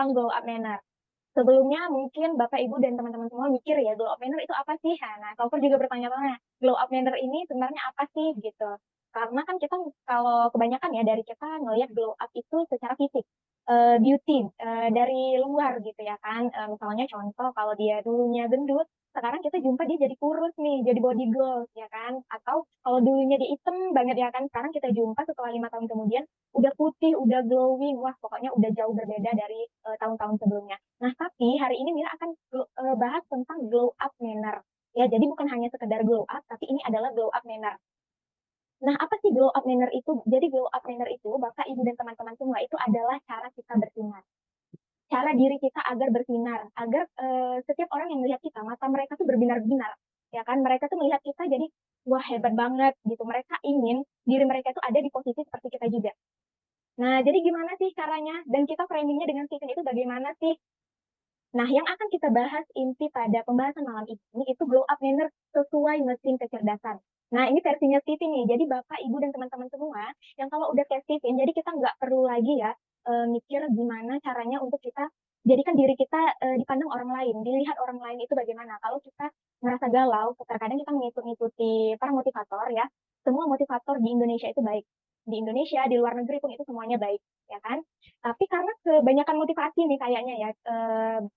tentang glow up manner. Sebelumnya mungkin Bapak, Ibu, dan teman-teman semua mikir ya, glow up manner itu apa sih? Nah, Kaufer juga bertanya-tanya, glow up manner ini sebenarnya apa sih gitu. Karena kan kita kalau kebanyakan ya dari kita ngelihat glow up itu secara fisik, beauty dari luar gitu ya kan. Misalnya contoh kalau dia dulunya gendut, sekarang kita jumpa dia jadi kurus nih, jadi body goals ya kan. Atau kalau dulunya dia hitam banget ya kan, sekarang kita jumpa setelah 5 tahun kemudian udah putih, udah glowing, wah pokoknya udah jauh berbeda dari tahun-tahun sebelumnya. Nah, tapi hari ini Mira akan bahas tentang glow up manner. Ya, jadi bukan hanya sekedar glow up, tapi ini adalah glow up manner. Nah, apa sih glow up manner itu? Jadi glow up manner itu, Bapak, Ibu, dan teman-teman semua itu adalah cara kita bersinar. Cara diri kita agar bersinar, agar setiap orang yang melihat kita, mata mereka tuh berbinar-binar. Ya kan, mereka tuh melihat kita jadi, wah hebat banget gitu. Mereka ingin diri mereka itu ada di posisi seperti kita juga. Nah, jadi gimana sih caranya? Dan kita framingnya dengan Steven itu bagaimana sih? Nah, yang akan kita bahas inti pada pembahasan malam ini itu glow up manner sesuai mesin kecerdasan. Nah, ini versinya Steven nih. Jadi Bapak, Ibu, dan teman-teman semua yang kalau udah kayak Steven, jadi kita nggak perlu lagi ya mikir gimana caranya untuk kita jadikan diri kita dipandang orang lain, dilihat orang lain itu bagaimana. Kalau kita merasa galau, terkadang kita mengikuti para motivator ya. Semua motivator di Indonesia itu baik. Di Indonesia, di luar negeri pun itu semuanya baik, ya kan? Tapi karena kebanyakan motivasi nih kayaknya ya,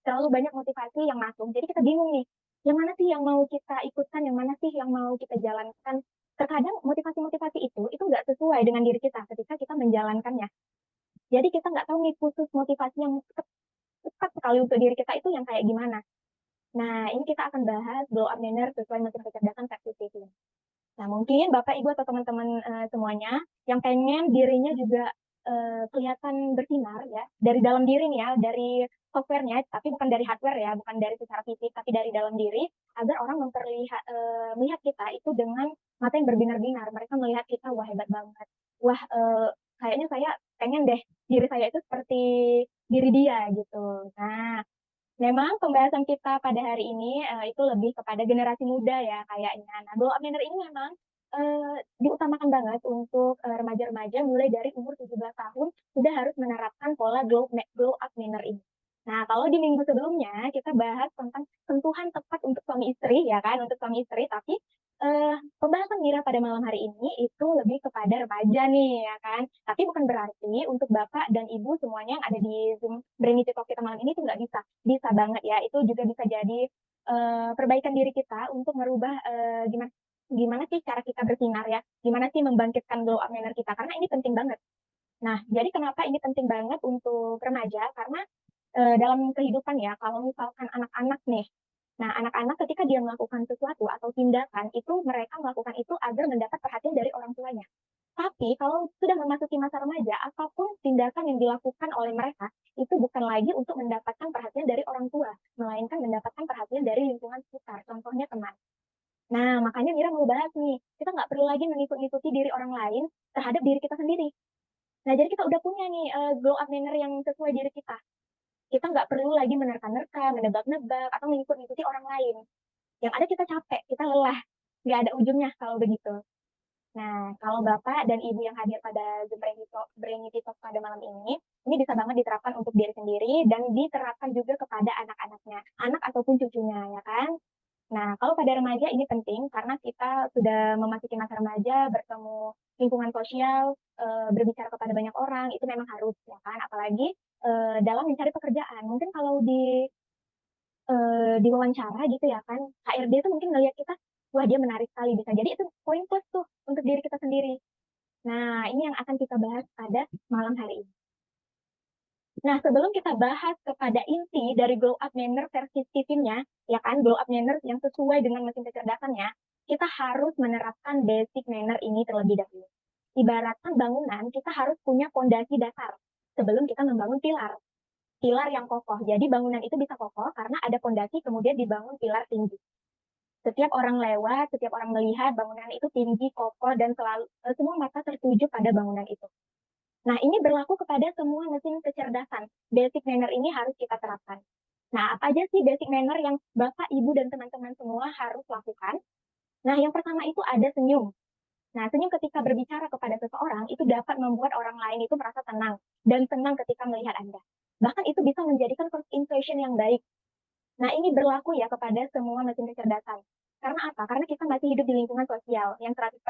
terlalu banyak motivasi yang masuk, jadi kita bingung nih, yang mana sih yang mau kita ikutkan, yang mana sih yang mau kita jalankan. Terkadang motivasi-motivasi itu nggak sesuai dengan diri kita ketika kita menjalankannya. Jadi kita nggak tahu nih khusus motivasi yang tepat sekali untuk diri kita itu yang kayak gimana. Nah, ini kita akan bahas glow up manner sesuai mesin kecerdasan versi Steven. Nah, mungkin Bapak, Ibu, atau teman-teman semuanya yang pengen dirinya juga kelihatan bersinar ya, dari dalam diri nih ya, dari softwarenya, tapi bukan dari hardware ya, bukan dari secara fisik, tapi dari dalam diri, agar orang melihat kita itu dengan mata yang berbinar-binar. Mereka melihat kita, wah hebat banget. Wah, kayaknya saya pengen deh diri saya itu seperti diri dia gitu. Nah, memang pembahasan kita pada hari ini itu lebih kepada generasi muda ya kayaknya. Nah, glow up manner ini memang diutamakan banget untuk remaja-remaja mulai dari umur 17 tahun sudah harus menerapkan pola glow up manner ini. Nah, kalau di minggu sebelumnya kita bahas tentang sentuhan tepat untuk suami istri ya kan, untuk suami istri, tapi pembahasan Mira pada malam hari ini itu lebih kepada remaja nih ya kan. Tapi bukan berarti untuk Bapak dan Ibu semuanya yang ada di Zoom Brainy Talk kita malam ini itu nggak bisa. Bisa banget ya, itu juga bisa jadi perbaikan diri kita untuk merubah gimana gimana sih cara kita bersinar ya, gimana sih membangkitkan glow up manner kita, karena ini penting banget. Nah, jadi kenapa ini penting banget untuk remaja? Karena dalam kehidupan ya, kalau misalkan anak-anak nih, nah anak-anak ketika dia melakukan sesuatu atau tindakan, itu mereka melakukan itu agar mendapat perhatian dari orang tuanya. Tapi kalau sudah memasuki masa remaja, apapun tindakan yang dilakukan oleh mereka, itu bukan lagi untuk mendapatkan perhatian dari orang tua, melainkan mendapatkan perhatian dari lingkungan sekitar, contohnya teman. Nah, makanya Mira mau bahas nih, kita nggak perlu lagi mengikuti diri orang lain terhadap diri kita sendiri. Nah, jadi kita udah punya nih glow up manner yang sesuai diri kita. Kita nggak perlu lagi menerka-nerka, menebak-nebak, atau mengikuti orang lain. Yang ada kita capek, kita lelah. Nggak ada ujungnya kalau begitu. Nah, kalau Bapak dan Ibu yang hadir pada Zoom Brainy Talk pada malam ini bisa banget diterapkan untuk diri sendiri dan diterapkan juga kepada anak-anaknya, anak ataupun cucunya, ya kan? Nah, kalau pada remaja ini penting karena kita sudah memasuki masa remaja, bertemu lingkungan sosial, berbicara kepada banyak orang, itu memang harus, ya kan? Apalagi dalam mencari pekerjaan. Mungkin kalau di wawancara gitu ya kan, HRD itu mungkin ngelihat kita, wah dia menarik sekali bisa. Jadi itu poin plus tuh untuk diri kita sendiri. Nah, ini yang akan kita bahas pada malam hari ini. Nah, sebelum kita bahas kepada inti dari glow up manner versi Steven-nya, ya kan, glow up manner yang sesuai dengan mesin kecerdasannya, kita harus menerapkan basic manner ini terlebih dahulu. Ibaratkan bangunan, kita harus punya fondasi dasar sebelum kita membangun pilar. Pilar yang kokoh. Jadi bangunan itu bisa kokoh karena ada fondasi kemudian dibangun pilar tinggi. Setiap orang lewat, setiap orang melihat bangunan itu tinggi, kokoh, dan selalu semua mata tertuju pada bangunan itu. Nah, ini berlaku kepada semua mesin kecerdasan. Basic manner ini harus kita terapkan. Nah, apa aja sih basic manner yang Bapak, Ibu, dan teman-teman semua harus lakukan? Nah, yang pertama itu ada senyum. Nah, senyum ketika berbicara kepada seseorang itu dapat membuat orang lain itu merasa tenang dan senang ketika melihat Anda. Bahkan itu bisa menjadikan first impression yang baik. Nah, ini berlaku ya kepada semua mesin kecerdasan. Karena apa? Karena kita masih hidup di lingkungan sosial yang 100%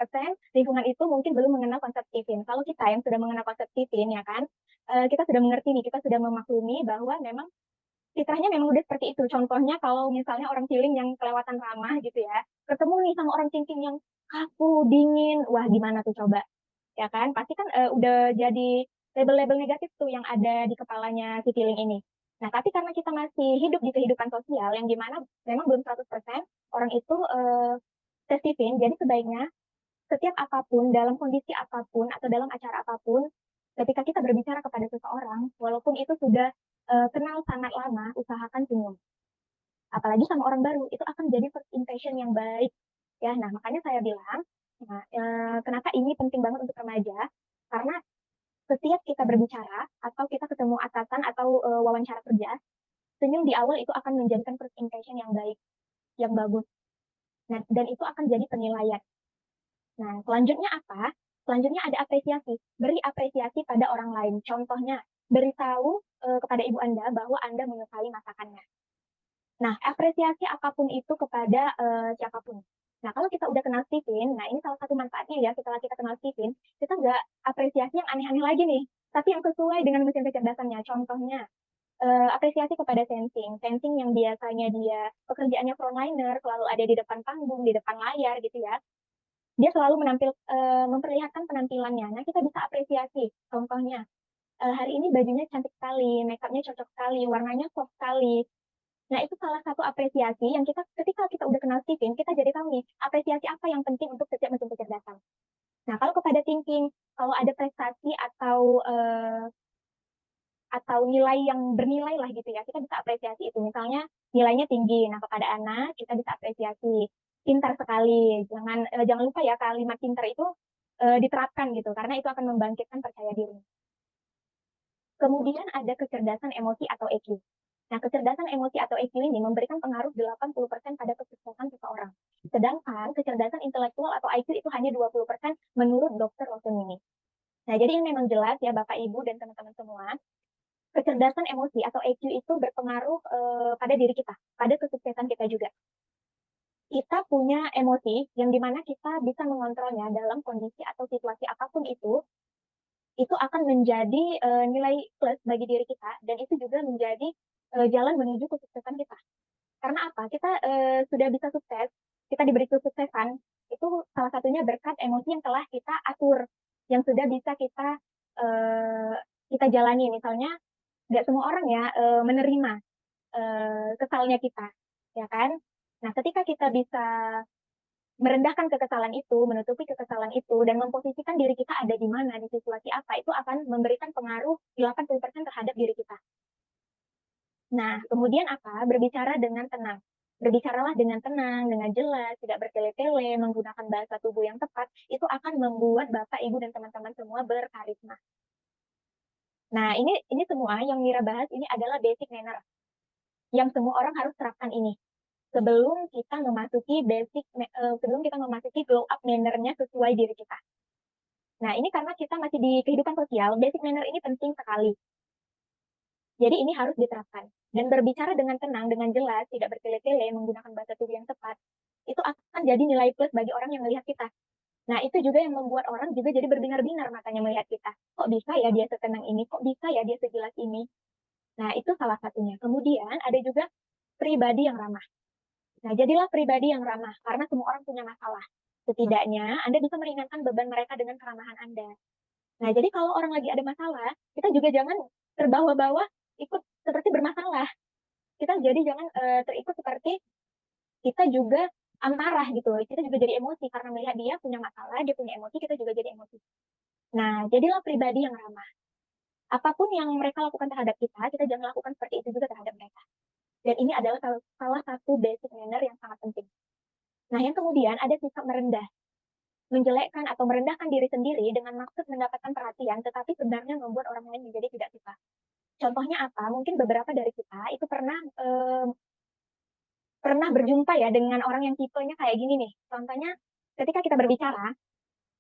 lingkungan itu mungkin belum mengenal konsep Tifin. Kalau kita yang sudah mengenal konsep Tifin ya kan, kita sudah mengerti nih, kita sudah memaklumi bahwa memang fitrahnya memang udah seperti itu. Contohnya kalau misalnya orang Ciling yang kelewatan ramah gitu ya, ketemu nih sama orang Cingking yang kaku, dingin, wah gimana tuh coba? Ya kan? Pasti kan udah jadi label-label negatif tuh yang ada di kepalanya si Ciling ini. Nah, tapi karena kita masih hidup di kehidupan sosial yang dimana memang belum 100% orang itu sensitif, jadi sebaiknya setiap apapun, dalam kondisi apapun, atau dalam acara apapun, ketika kita berbicara kepada seseorang, walaupun itu sudah kenal sangat lama, usahakan senyum. Apalagi sama orang baru, itu akan jadi first impression yang baik. Ya, nah makanya saya bilang, nah, kenapa ini penting banget untuk remaja? Karena setiap kita berbicara, atau kita ketemu atasan, atau wawancara kerja, senyum di awal itu akan menjadikan first impression yang baik, yang bagus. Nah, dan itu akan jadi penilaian. Nah, selanjutnya apa? Selanjutnya ada apresiasi. Beri apresiasi pada orang lain. Contohnya, beritahu kepada ibu Anda bahwa Anda menyukai masakannya. Nah, apresiasi apapun itu kepada siapapun. Nah, kalau kita udah kenal Steven, nah ini salah satu manfaatnya ya, setelah kita kenal Steven, kita nggak apresiasi yang aneh-aneh lagi nih, tapi yang sesuai dengan mesin kecerdasannya. Contohnya, apresiasi kepada Sensing. Sensing yang biasanya dia pekerjaannya frontliner, selalu ada di depan panggung, di depan layar gitu ya. Dia selalu memperlihatkan penampilannya. Nah, kita bisa apresiasi. Contohnya, hari ini bajunya cantik sekali, makeupnya cocok sekali, warnanya soft sekali. Nah, itu salah satu apresiasi yang kita ketika kita udah kenal Steven, kita jadi tahu nih, apresiasi apa yang penting untuk setiap mesin kecerdasan. Nah, kalau kepada thinking, kalau ada prestasi atau nilai yang bernilai lah gitu ya, kita bisa apresiasi itu. Misalnya nilainya tinggi, nah kepada anak kita bisa apresiasi. Pintar sekali, jangan lupa ya kalimat pintar itu diterapkan gitu, karena itu akan membangkitkan percaya diri. Kemudian ada kecerdasan emosi atau EQ. Nah, kecerdasan emosi atau EQ ini memberikan pengaruh 80% pada kesuksesan seseorang. Sedangkan kecerdasan intelektual atau IQ itu hanya 20% menurut Dr. Rosenini. Nah, jadi ini memang jelas ya Bapak, Ibu, dan teman-teman semua, kecerdasan emosi atau EQ itu berpengaruh pada diri kita, pada kesuksesan kita juga. Kita punya emosi yang dimana kita bisa mengontrolnya dalam kondisi atau situasi apapun itu akan menjadi nilai plus bagi diri kita, dan itu juga menjadi jalan menuju kesuksesan kita. Karena apa? Kita sudah bisa sukses, kita diberi kesuksesan, itu salah satunya berkat emosi yang telah kita atur, yang sudah bisa kita jalani. Misalnya, nggak semua orang ya menerima kesalnya kita, ya kan? Nah, ketika kita bisa merendahkan kekesalan itu, menutupi kekesalan itu, dan memposisikan diri kita ada di mana, di situasi apa, itu akan memberikan pengaruh 80% terhadap diri kita. Nah, kemudian apa? Berbicara dengan tenang. Berbicaralah dengan tenang, dengan jelas, tidak bertele-tele, menggunakan bahasa tubuh yang tepat, itu akan membuat Bapak, Ibu, dan teman-teman semua berkarisma. Nah, ini semua yang Mira bahas ini adalah basic manner, yang semua orang harus terapkan ini sebelum kita memasuki glow up manner-nya sesuai diri kita. Nah, ini karena kita masih di kehidupan sosial, basic manner ini penting sekali. Jadi ini harus diterapkan. Dan berbicara dengan tenang, dengan jelas, tidak bertele-tele, menggunakan bahasa tubuh yang tepat, itu akan jadi nilai plus bagi orang yang melihat kita. Nah, itu juga yang membuat orang juga jadi berbinar-binar matanya melihat kita. Kok bisa ya dia setenang ini? Kok bisa ya dia sejelas ini? Nah, itu salah satunya. Kemudian ada juga pribadi yang ramah. Nah, jadilah pribadi yang ramah, karena semua orang punya masalah. Setidaknya Anda bisa meringankan beban mereka dengan keramahan Anda. Nah, jadi kalau orang lagi ada masalah, kita juga jangan terbawa-bawa ikut seperti bermasalah. Kita jadi jangan terikut seperti kita juga amarah gitu. Kita juga jadi emosi karena melihat dia punya masalah, dia punya emosi, kita juga jadi emosi. Nah, jadilah pribadi yang ramah. Apapun yang mereka lakukan terhadap kita jangan lakukan seperti itu juga terhadap mereka. Dan ini adalah salah satu basic manner yang sangat penting. Nah, yang kemudian ada sikap merendah. Menjelekkan atau merendahkan diri sendiri dengan maksud mendapatkan perhatian, tetapi sebenarnya membuat orang lain menjadi tidak suka. Contohnya apa? Mungkin beberapa dari kita itu pernah berjumpa ya dengan orang yang tipenya kayak gini nih. Contohnya, ketika kita berbicara,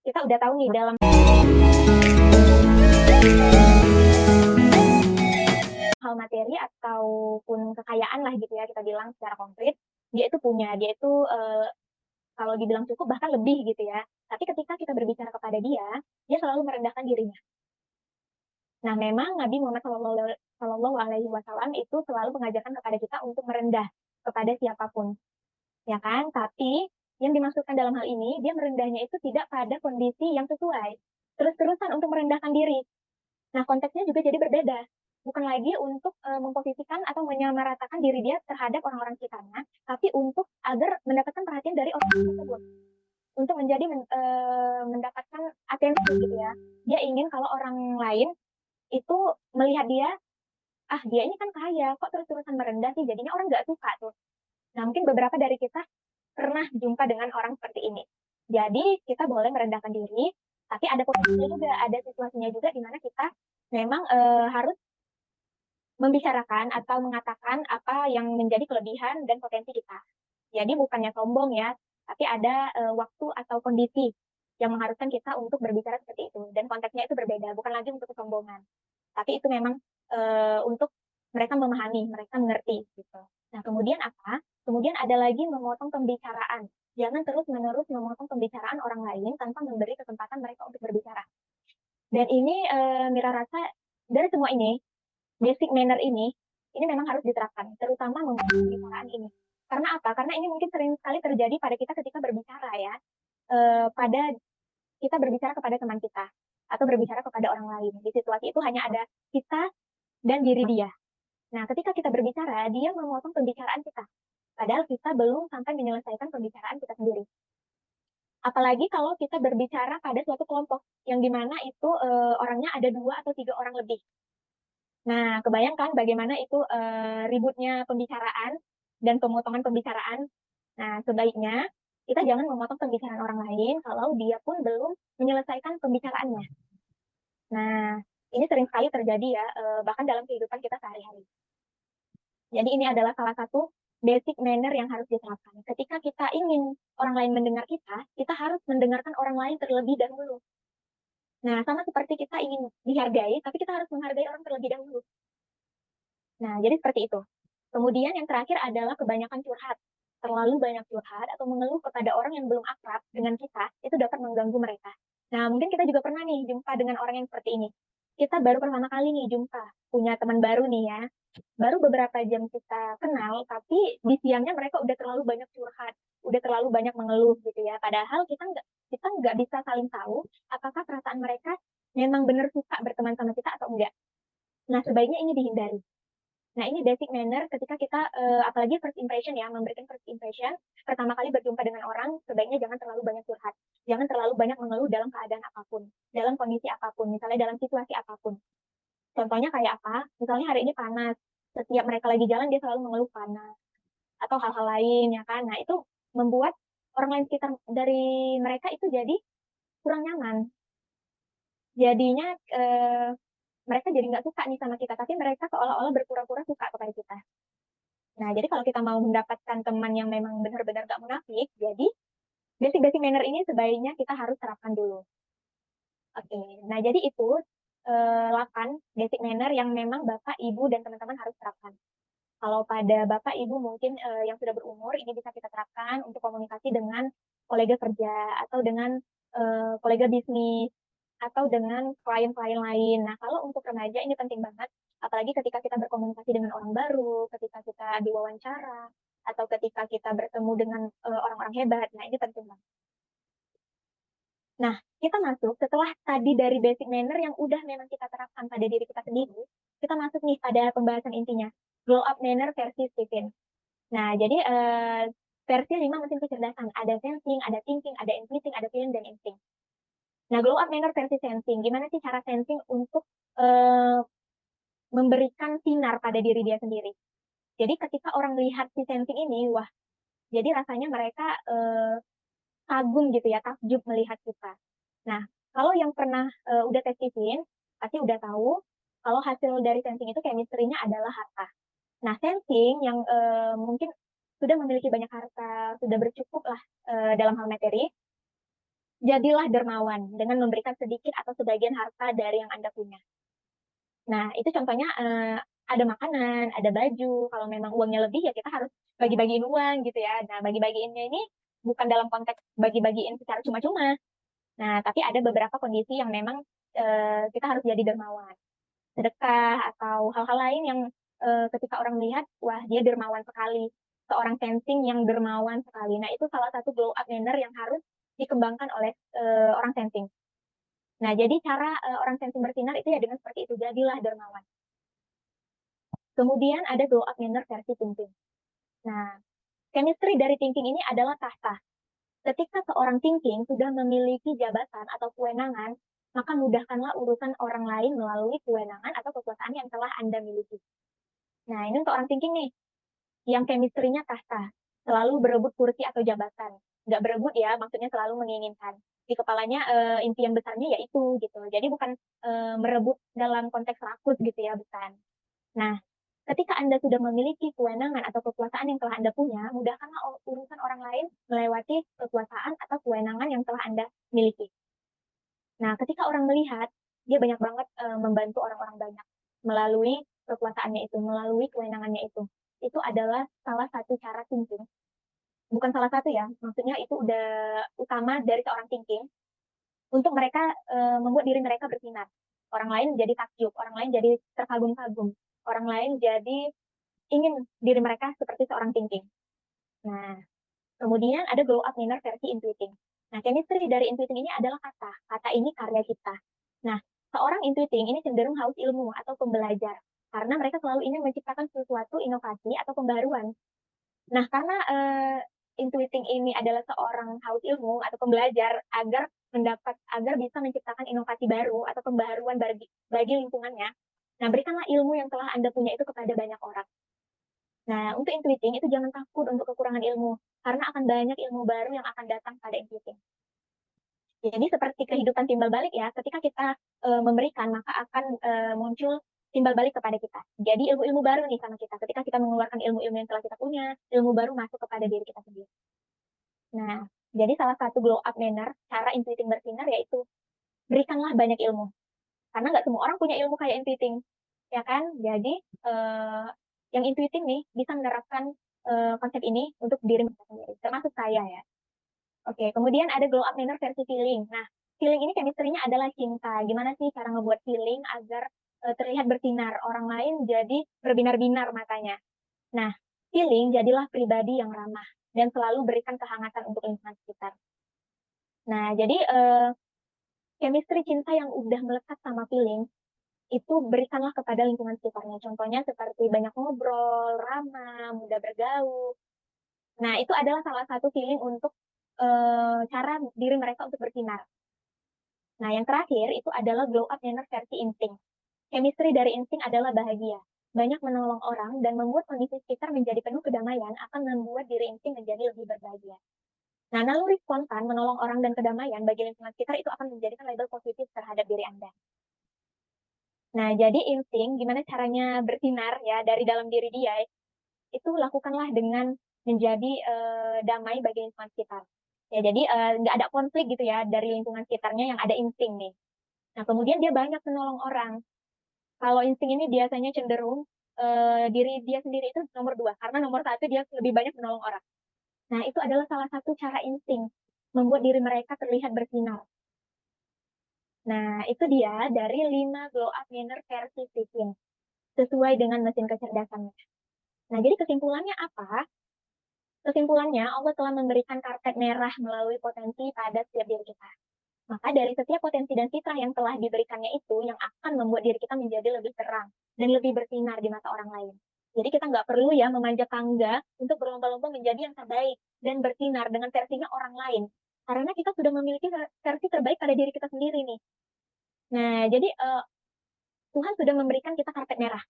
kita udah tahu nih dalam hal materi ataupun kekayaan lah gitu ya, kita bilang secara konkret, dia itu punya, dia itu, kalau dibilang cukup bahkan lebih gitu ya. Tapi ketika kita berbicara kepada dia selalu merendahkan dirinya. Nah, memang Nabi Muhammad Shallallahu Alaihi Wasallam itu selalu mengajarkan kepada kita untuk merendah kepada siapapun, ya kan? Tapi yang dimaksudkan dalam hal ini, dia merendahnya itu tidak pada kondisi yang sesuai. Terus-terusan untuk merendahkan diri. Nah, konteksnya juga jadi berbeda. Bukan lagi untuk memposisikan atau menyamaratakan diri dia terhadap orang-orang sekitarnya, tapi untuk agar mendapatkan perhatian dari orang tersebut. Untuk menjadi mendapatkan atensi gitu ya. Dia ingin kalau orang lain itu melihat dia, ah dia ini kan kaya, kok terus-terusan merendah sih, jadinya orang nggak suka tuh. Nah, mungkin beberapa dari kita pernah jumpa dengan orang seperti ini. Jadi kita boleh merendahkan diri, tapi ada posisinya juga, ada situasinya juga di mana kita memang harus membicarakan atau mengatakan apa yang menjadi kelebihan dan potensi kita. Jadi bukannya sombong ya, tapi ada waktu atau kondisi yang mengharuskan kita untuk berbicara seperti itu. Dan konteksnya itu berbeda, bukan lagi untuk kesombongan. Tapi itu memang untuk mereka memahami, mereka mengerti gitu. Nah, kemudian apa? Kemudian ada lagi memotong pembicaraan. Jangan terus-menerus memotong pembicaraan orang lain tanpa memberi kesempatan mereka untuk berbicara. Dan ini Mira rasa dari semua ini, basic manner ini memang harus diterapkan, terutama memotong pembicaraan ini. Karena apa? Karena ini mungkin sering sekali terjadi pada kita ketika berbicara ya, pada kita berbicara kepada teman kita atau berbicara kepada orang lain. Di situasi itu hanya ada kita dan diri dia. Nah, ketika kita berbicara, dia memotong pembicaraan kita. Padahal kita belum sampai menyelesaikan pembicaraan kita sendiri. Apalagi kalau kita berbicara pada suatu kelompok yang dimana itu orangnya ada 2 atau 3 orang lebih. Nah, kebayangkan bagaimana itu ributnya pembicaraan dan pemotongan pembicaraan. Nah, sebaiknya kita jangan memotong pembicaraan orang lain kalau dia pun belum menyelesaikan pembicaraannya. Nah, ini sering sekali terjadi ya, bahkan dalam kehidupan kita sehari-hari. Jadi ini adalah salah satu basic manner yang harus diterapkan. Ketika kita ingin orang lain mendengar kita harus mendengarkan orang lain terlebih dahulu. Nah, sama seperti kita ingin dihargai, tapi kita harus menghargai orang terlebih dahulu. Nah, jadi seperti itu. Kemudian yang terakhir adalah kebanyakan curhat. Terlalu banyak curhat atau mengeluh kepada orang yang belum akrab dengan kita, itu dapat mengganggu mereka. Nah, mungkin kita juga pernah nih jumpa dengan orang yang seperti ini. Kita baru pertama kali nih jumpa, punya teman baru nih ya. Baru beberapa jam kita kenal, tapi di siangnya mereka udah terlalu banyak curhat, udah terlalu banyak mengeluh gitu ya. Padahal kita nggak bisa saling tahu apakah perasaan mereka memang benar suka berteman sama kita atau enggak. Nah, sebaiknya ini dihindari. Nah, ini basic manner ketika kita, apalagi first impression ya, memberikan first impression, pertama kali berjumpa dengan orang, sebaiknya jangan terlalu banyak curhat. Jangan terlalu banyak mengeluh dalam keadaan apapun, dalam kondisi apapun, misalnya dalam situasi apapun. Contohnya kayak apa? Misalnya hari ini panas, setiap mereka lagi jalan dia selalu mengeluh panas, atau hal-hal lain ya kan. Nah, itu membuat orang lain sekitar dari mereka itu jadi kurang nyaman. Jadinya, mereka jadi nggak suka nih sama kita, tapi mereka seolah-olah berpura-pura suka kepada kita. Nah, jadi kalau kita mau mendapatkan teman yang memang benar-benar nggak munafik, jadi basic-basic manner ini sebaiknya kita harus terapkan dulu. Oke, nah jadi itu 8 basic manner yang memang Bapak, Ibu, dan teman-teman harus terapkan. Kalau pada Bapak, Ibu mungkin yang sudah berumur, ini bisa kita terapkan untuk komunikasi dengan kolega kerja, atau dengan kolega bisnis, atau dengan klien-klien lain. Nah, kalau untuk remaja ini penting banget, apalagi ketika kita berkomunikasi dengan orang baru, ketika kita diwawancara, atau ketika kita bertemu dengan orang-orang hebat. Nah, ini penting banget. Nah, kita masuk setelah tadi dari basic manner yang udah memang kita terapkan pada diri kita sendiri, kita masuk nih pada pembahasan intinya, glow up manner versi Stephen. Nah, jadi versi 5 mesin kecerdasan, ada sensing, ada thinking, ada intuiting, ada feeling, dan instinct. Nah, glow up manner versi sensing, gimana sih cara sensing untuk memberikan sinar pada diri dia sendiri. Jadi ketika orang melihat si sensing ini, wah, jadi rasanya mereka kagum gitu ya, takjub melihat kita. Nah, kalau yang pernah udah tes Stephen, pasti udah tahu kalau hasil dari sensing itu chemistry-nya adalah harta. Nah, sensing yang mungkin sudah memiliki banyak harta, sudah bercukup lah dalam hal materi, jadilah dermawan dengan memberikan sedikit atau sebagian harta dari yang Anda punya. Nah, itu contohnya ada makanan, ada baju. Kalau memang uangnya lebih ya kita harus bagi-bagiin uang gitu ya. Nah, bagi-bagiinnya ini bukan dalam konteks bagi-bagiin secara cuma-cuma. Nah, tapi ada beberapa kondisi yang memang kita harus jadi dermawan. Sedekah atau hal-hal lain yang ketika orang melihat, wah dia dermawan sekali. Seorang sensing yang dermawan sekali. Nah, itu salah satu glow up manner yang harus dikembangkan oleh orang sensing. Nah, jadi cara orang sensing bersinar itu ya dengan seperti itu, jadilah dermawan. Kemudian ada glow up manner versi thinking. Nah, chemistry dari thinking ini adalah tahta. Ketika seorang thinking sudah memiliki jabatan atau kewenangan, maka mudahkanlah urusan orang lain melalui kewenangan atau kekuasaan yang telah Anda miliki. Nah, ini untuk orang thinking nih, yang chemistry-nya tahta, selalu berebut kursi atau jabatan. Nggak berebut ya, maksudnya selalu menginginkan. Di kepalanya impian besarnya yaitu gitu. Jadi bukan merebut dalam konteks rakus gitu ya, bukan. Nah, ketika Anda sudah memiliki kewenangan atau kekuasaan yang telah Anda punya, mudahkanlah urusan orang lain melewati kekuasaan atau kewenangan yang telah Anda miliki. Nah, ketika orang melihat, dia banyak banget membantu orang-orang banyak melalui kekuasaannya itu, melalui kewenangannya itu. Itu adalah salah satu cara thinking. Bukan salah satu ya, maksudnya itu udah utama dari seorang thinking untuk mereka membuat diri mereka bersinar. Orang lain jadi takjub, orang lain jadi terkagum-kagum, orang lain jadi ingin diri mereka seperti seorang thinking. Nah, kemudian ada glow up manner versi intuiting. Nah, chemistry dari intuiting ini adalah kata. Kata ini karya kita. Nah, seorang intuiting ini cenderung haus ilmu atau pembelajar. Karena mereka selalu ingin menciptakan sesuatu inovasi atau pembaruan. Nah, karena intuiting ini adalah seorang haus ilmu atau pembelajar agar bisa menciptakan inovasi baru atau pembaruan bagi lingkungannya. Nah, berikanlah ilmu yang telah Anda punya itu kepada banyak orang. Nah, untuk intuiting itu jangan takut untuk kekurangan ilmu, karena akan banyak ilmu baru yang akan datang pada intuiting. Jadi seperti kehidupan timbal balik ya, ketika kita memberikan maka akan muncul timbal balik kepada kita. Jadi ilmu-ilmu baru nih sama kita. Ketika kita mengeluarkan ilmu-ilmu yang telah kita punya, ilmu baru masuk kepada diri kita sendiri. Nah, jadi salah satu glow up manner, cara intuiting bersinar yaitu berikanlah banyak ilmu. Karena nggak semua orang punya ilmu kayak intuiting, ya kan? Jadi yang intuiting nih bisa menerapkan konsep ini untuk diri mereka sendiri, termasuk saya ya. Oke, kemudian ada glow up manner versi feeling. Nah, feeling ini chemistry-nya adalah cinta. Gimana sih cara ngebuat feeling agar terlihat bersinar, orang lain jadi berbinar-binar matanya. Nah, feeling jadilah pribadi yang ramah dan selalu berikan kehangatan untuk lingkungan sekitar. Nah, jadi chemistry cinta yang udah melekat sama feeling itu berikanlah kepada lingkungan sekitarnya. Contohnya seperti banyak ngobrol, ramah, mudah bergaul. Nah, itu adalah salah satu feeling untuk cara diri mereka untuk bersinar. Nah, yang terakhir itu adalah glow up manner versi insting. Chemistry dari insting adalah bahagia. Banyak menolong orang dan membuat kondisi sekitar menjadi penuh kedamaian akan membuat diri insting menjadi lebih berbahagia. Nah, naluri spontan menolong orang dan kedamaian bagi lingkungan sekitar itu akan menjadikan label positif terhadap diri Anda. Nah, jadi insting, gimana caranya bersinar ya dari dalam diri dia, itu lakukanlah dengan menjadi damai bagi lingkungan sekitar. Ya, jadi nggak ada konflik gitu ya dari lingkungan sekitarnya yang ada insting nih. Nah, kemudian dia banyak menolong orang. Kalau insting ini biasanya cenderung diri dia sendiri itu nomor dua, karena nomor satu dia lebih banyak menolong orang. Nah, itu adalah salah satu cara insting membuat diri mereka terlihat bersinar. Nah, itu dia dari 5 glow up manner versi Vivian, sesuai dengan mesin kecerdasannya. Nah, jadi kesimpulannya apa? Kesimpulannya, Allah telah memberikan karpet merah melalui potensi pada setiap diri kita. Maka dari setiap potensi dan fitrah yang telah diberikannya itu, yang akan membuat diri kita menjadi lebih terang dan lebih bersinar di mata orang lain. Jadi kita nggak perlu ya memanjat tangga untuk berlomba-lomba menjadi yang terbaik dan bersinar dengan versinya orang lain. Karena kita sudah memiliki versi terbaik pada diri kita sendiri nih. Nah, jadi Tuhan sudah memberikan kita karpet merah.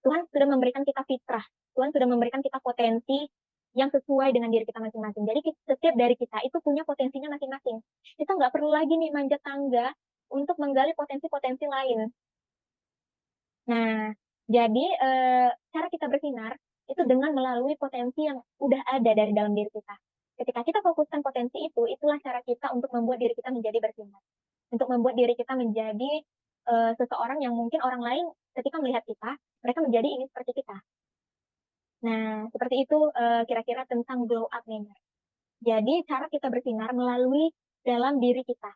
Tuhan sudah memberikan kita fitrah. Tuhan sudah memberikan kita potensi yang sesuai dengan diri kita masing-masing. Jadi setiap dari kita itu punya potensinya masing-masing. Kita nggak perlu lagi nih manjat tangga untuk menggali potensi-potensi lain. Nah, jadi cara kita bersinar itu dengan melalui potensi yang udah ada dari dalam diri kita. Ketika kita fokuskan potensi itu, itulah cara kita untuk membuat diri kita menjadi bersinar. Untuk membuat diri kita menjadi seseorang yang mungkin orang lain ketika melihat kita, mereka menjadi ingin seperti kita. Nah, seperti itu, kira-kira tentang glow up manner. Jadi cara kita bersinar melalui dalam diri kita.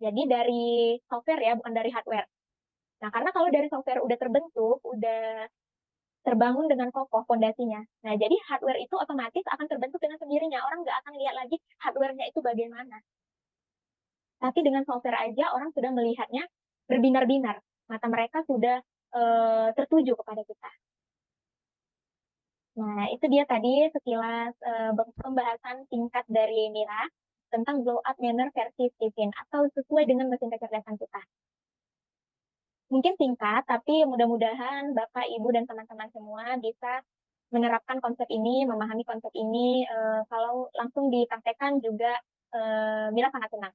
Jadi dari software ya, bukan dari hardware. Nah, karena kalau dari software udah terbentuk, udah terbangun dengan kokoh fondasinya. Nah, jadi hardware itu otomatis akan terbentuk dengan sendirinya. Orang nggak akan lihat lagi hardware-nya itu bagaimana. Tapi dengan software aja orang sudah melihatnya berbinar-binar. Mata mereka sudah tertuju kepada kita. Nah, itu dia tadi sekilas pembahasan singkat dari Mira tentang glow up manner versi Steven atau sesuai dengan mesin kecerdasan kita. Mungkin singkat, tapi mudah-mudahan Bapak, Ibu, dan teman-teman semua bisa menerapkan konsep ini, memahami konsep ini. Kalau langsung dipraktekkan juga, Mira sangat senang.